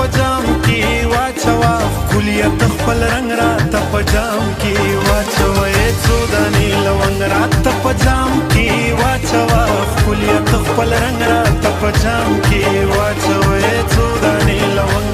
پجام کی واچوا کلیت خپل رنگ راته پجام کی واچوا څو دانی لونګ راته پجام کی واچوا کلیت خپل رنگ راته پجام کی واچوا څو دانی لونګ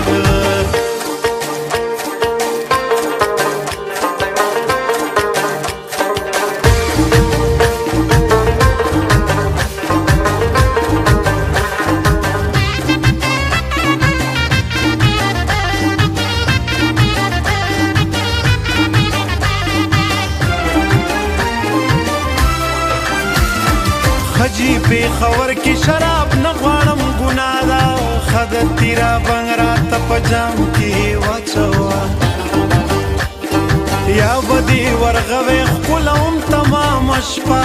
خجی پی خور کی شراب نغوانم گناه دا خدت تیرا بنگ راته پجام کی واچوا یا بدی ورغوی خکلهم تمام شپا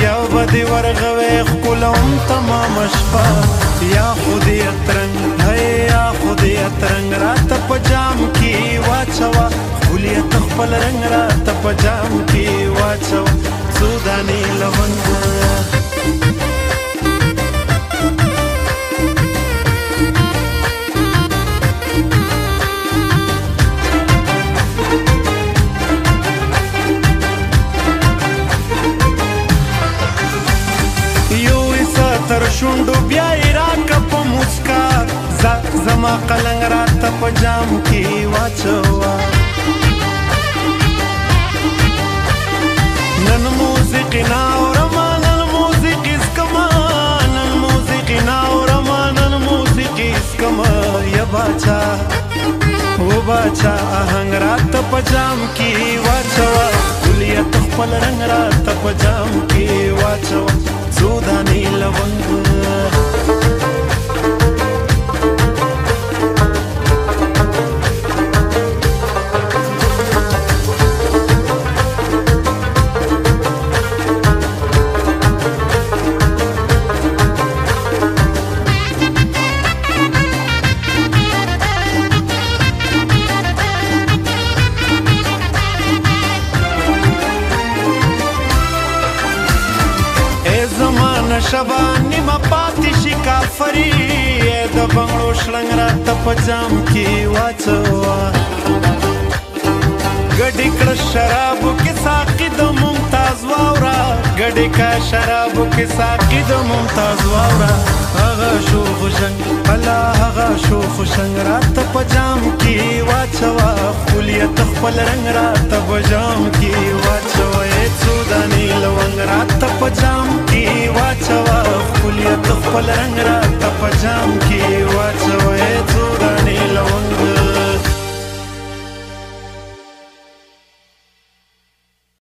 یا بدی ورغوی خکلهم تمام شپا یا خودی اترنگ ہے یا خودی اترنگ راته پجام کی واچوا خلیت خپل رنگ راته پجام کی واچوا سودانی لونگ تر شونډو بیا راکه په مسکا زما قلنګ راته په جام کې واچوا نن موسیقي ناورما نن موسیقي اسکما نن موسیقي ناورما نن موسیقي اسکما یا باچا و باچا آهنګ راته په جام کې واچوا کلیت خپل رنګ راته په جام کې واچوا سودانی لونگ شبا نیمه پاتې شي کافري د بنګړو شړنګ راته په جام کې واچوا ګډې کړه شرابو کې ساقي د ممتاز واورا ګډې کړه شرابو کې ساقي د ممتاز واورا هغه شوخ شنګ الله هغه شوخ شنګ راته په جام کې واچوا خلیت خپل رنګ راته په جام کې واچوا څو دانی لونګ راته په جام کې واچوا خلیت خپل رنگ راته په جام